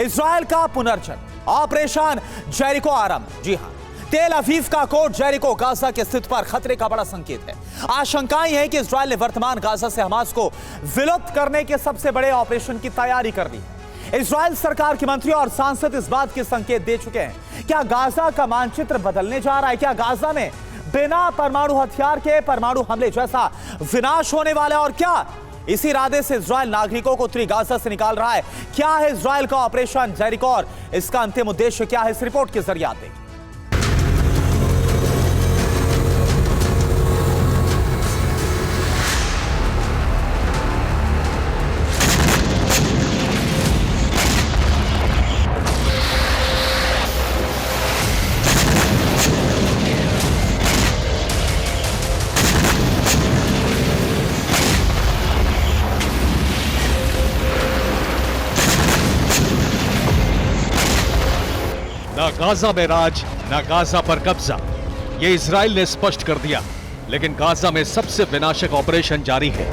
Israel का पुनर्जन्म, operation Jericho आरंभ। जी हां, तेल अवीव का कोट जेरिको गाजा की स्थिति पर खतरे का बड़ा संकेत है। आशंकाएं हैं कि इजराइल ने वर्तमान गाजा से हमास को विलुप्त करने के सबसे बड़े ऑपरेशन की तैयारी कर ली है। इजराइल सरकार के मंत्री और सांसद इस बात के संकेत दे चुके हैं। क्या गाजा का मानचित्र बदलने जा रहा है? क्या गाजा में बिना परमाणु हथियार के परमाणु हमले जैसा विनाश होने वाला है? और क्या इसी इरादे से इजराइल नागरिकों को उत्तरी गाजा से निकाल रहा है? क्या है इजराइल का ऑपरेशन जेरिको और इसका अंतिम उद्देश्य क्या है? इस रिपोर्ट के जरिए आते हैं। ना गाजा में राज, ना गाजा पर कब्जा, ये इजराइल ने स्पष्ट कर दिया। लेकिन गाजा में सबसे विनाशक ऑपरेशन जारी है।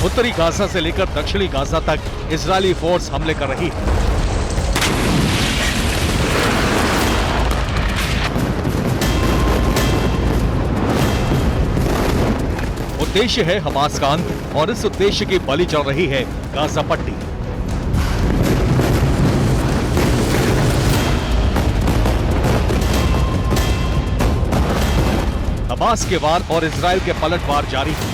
उत्तरी गाजा से लेकर दक्षिणी गाजा तक इजरायली फोर्स हमले कर रही है। उद्देश्य है हमास का अंत और इस उद्देश्य की बलि चढ़ रही है गाजा पट्टी। हमास के वार और इजराइल के पलटवार जारी है।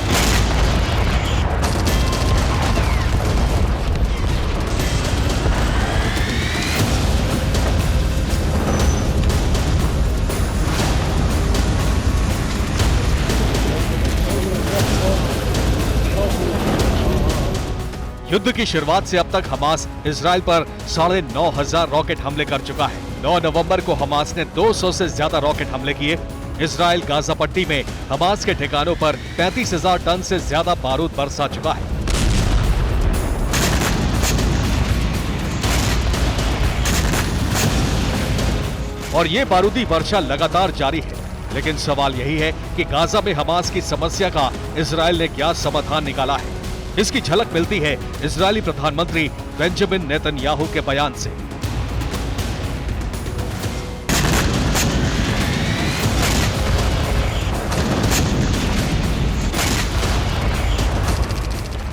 युद्ध की शुरुआत से अब तक हमास इजराइल पर 9,500 रॉकेट हमले कर चुका है। 9 नवंबर को हमास ने 200 से ज्यादा रॉकेट हमले किए। इजराइल गाजा पट्टी में हमास के ठिकानों पर 35,000 टन से ज्यादा बारूद बरसा चुका है। और ये बारूदी वर्षा लगातार जारी है। लेकिन सवाल यही है कि गाजा में हमास की समस्या का इजराइल ने क्या समाधान निकाला है। इसकी झलक मिलती है इजरायली प्रधानमंत्री बेंजामिन नेतन्याहू के बयान से।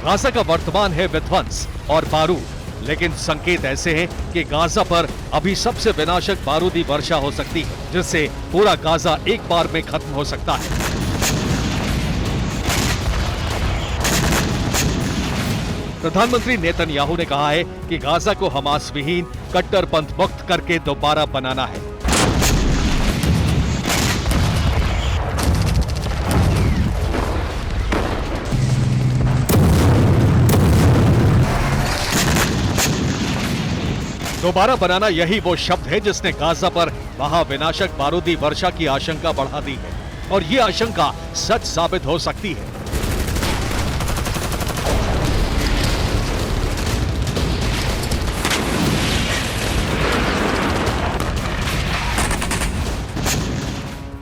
गाजा का वर्तमान है विध्वंस और बारूद, लेकिन संकेत ऐसे हैं कि गाजा पर अभी सबसे विनाशक बारूदी वर्षा हो सकती है, जिससे पूरा गाजा एक बार में खत्म हो सकता है। प्रधानमंत्री नेतन्याहू ने कहा है कि गाजा को हमास विहीन कट्टरपंथ मुक्त करके दोबारा बनाना है। दोबारा बनाना, यही वो शब्द है जिसने गाजा पर महाविनाशक बारूदी वर्षा की आशंका बढ़ा दी है। और ये आशंका सच साबित हो सकती है।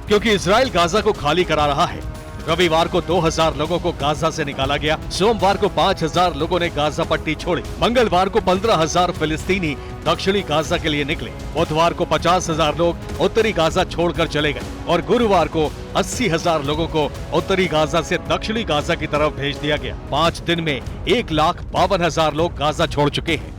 क्योंकि इजराइल गाजा को खाली करा रहा है। रविवार को 2,000 लोगों को गाजा से निकाला गया। सोमवार को 5,000 लोगों ने गाजा पट्टी छोड़ी। मंगलवार को 15,000 फिलिस्तीनी दक्षिणी गाजा के लिए निकले। बुधवार को 50,000 लोग उत्तरी गाजा छोड़कर चले गए और गुरुवार को 80,000 लोगों को उत्तरी गाजा से दक्षिणी गाजा की तरफ भेज दिया गया। 5 दिन में 1,52,000 लोग गाजा छोड़ चुके हैं।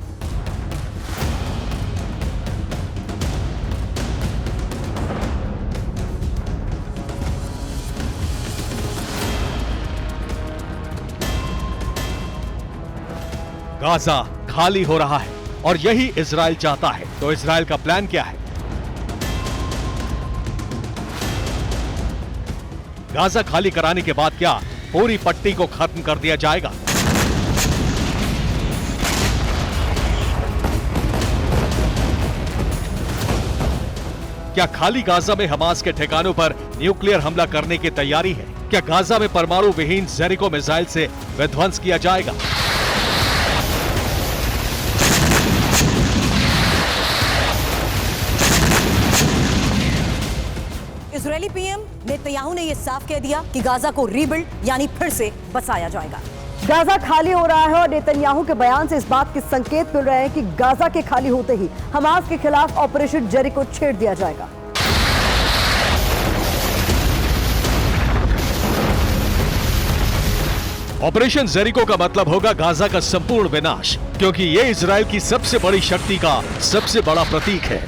गाजा खाली हो रहा है और यही इजराइल चाहता है। तो इजराइल का प्लान क्या है? गाजा खाली कराने के बाद क्या पूरी पट्टी को खत्म कर दिया जाएगा? क्या खाली गाजा में हमास के ठिकानों पर न्यूक्लियर हमला करने की तैयारी है? क्या गाजा में परमाणु विहीन जेरिको मिसाइल से विध्वंस किया जाएगा? इजरायली पीएम नेतन्याहू ने यह साफ कह दिया कि गाजा को रीबिल्ड यानी फिर से बसाया जाएगा। गाजा खाली हो रहा है और नेतन्याहू के बयान से इस बात के संकेत मिल रहे हैं कि गाजा के खाली होते ही हमास के खिलाफ ऑपरेशन जेरिको छेड़ दिया जाएगा। ऑपरेशन जेरिको का मतलब होगा गाजा का संपूर्ण विनाश, क्योंकि ये इजराइल की सबसे बड़ी शक्ति का सबसे बड़ा प्रतीक है।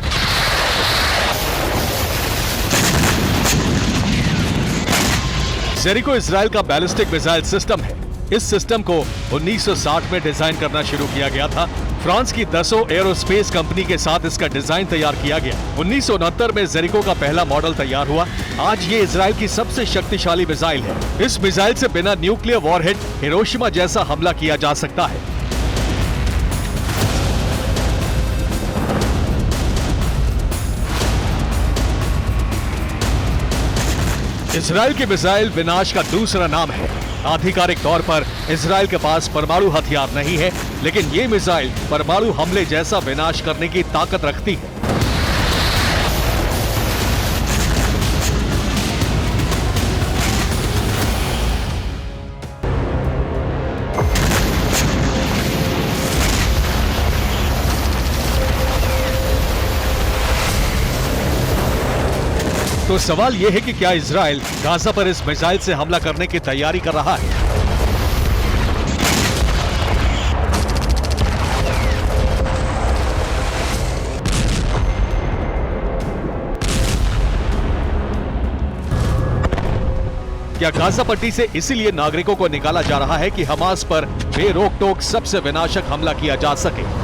जेरिको इजराइल का बैलिस्टिक मिसाइल सिस्टम है। इस सिस्टम को 1960 में डिजाइन करना शुरू किया गया था। फ्रांस की दसों एरोस्पेस कंपनी के साथ इसका डिजाइन तैयार किया गया। 1969 में जेरिको का पहला मॉडल तैयार हुआ। आज ये इजराइल की सबसे शक्तिशाली मिसाइल है। इस मिसाइल से बिना न्यूक्लियर वॉरहेड हिरोशिमा जैसा हमला किया जा सकता है। इजराइल की मिसाइल विनाश का दूसरा नाम है। आधिकारिक तौर पर इजराइल के पास परमाणु हथियार नहीं है, लेकिन ये मिसाइल परमाणु हमले जैसा विनाश करने की ताकत रखती है। तो सवाल यह है कि क्या इजराइल गाजा पर इस मिसाइल से हमला करने की तैयारी कर रहा है? क्या गाजा पट्टी से इसीलिए नागरिकों को निकाला जा रहा है कि हमास पर बेरोक टोक सबसे विनाशक हमला किया जा सके?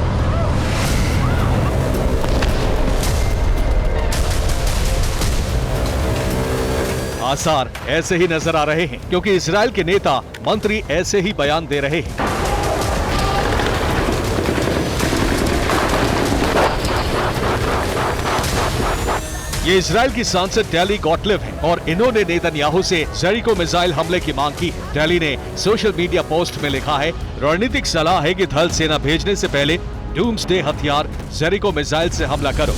आसार ऐसे ही नजर आ रहे हैं, क्योंकि इजराइल के नेता मंत्री ऐसे ही बयान दे रहे हैं। ये इजराइल की सांसद टेली गॉटलिव है और इन्होंने नेतन्याहू से जेरिको मिसाइल हमले की मांग की है। टेली ने सोशल मीडिया पोस्ट में लिखा है, रणनीतिक सलाह है कि थल सेना भेजने से पहले डूम्सडे हथियार जेरिको मिसाइल से हमला करो।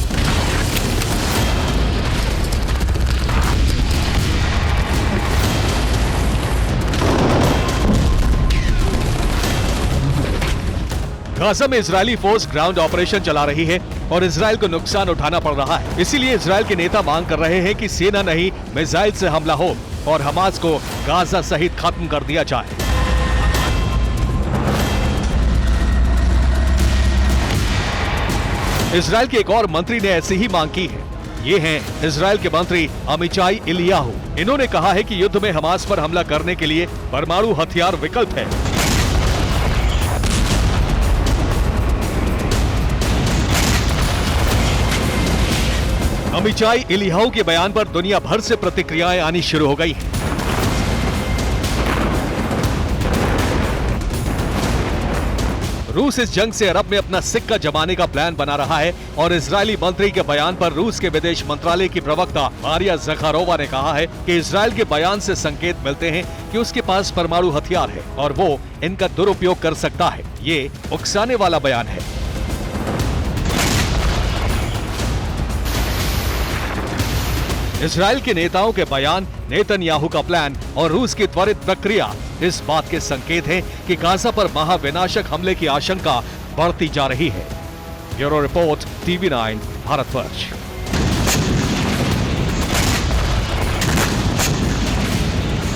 गाजा में इजरायली फोर्स ग्राउंड ऑपरेशन चला रही है और इजराइल को नुकसान उठाना पड़ रहा है। इसीलिए इजराइल के नेता मांग कर रहे हैं कि सेना नहीं मिसाइल से हमला हो और हमास को गाजा सहित खत्म कर दिया जाए। इजराइल के एक और मंत्री ने ऐसी ही मांग की है। ये हैं इजराइल के मंत्री अमिचाई इलियाहू। इन्होंने कहा है कि युद्ध में हमास पर हमला करने के लिए परमाणु हथियार विकल्प है। अमिचाई इलियाहू के बयान पर दुनिया भर से प्रतिक्रियाएं आनी शुरू हो गई हैं। रूस इस जंग से अरब में अपना सिक्का जमाने का प्लान बना रहा है और इजरायली मंत्री के बयान पर रूस के विदेश मंत्रालय की प्रवक्ता मारिया ज़खारोवा ने कहा है कि इजरायल के बयान से संकेत मिलते हैं कि उसके पास परमाणु हथियार है और वो इनका दुरुपयोग कर सकता है। ये उकसाने वाला बयान है। इजरायल के नेताओं के बयान, नेतन्याहू का प्लान और रूस की त्वरित प्रक्रिया इस बात के संकेत हैं कि गाजा पर महाविनाशक हमले की आशंका बढ़ती जा रही है। Bureau report, TV9 Bharatvarsh.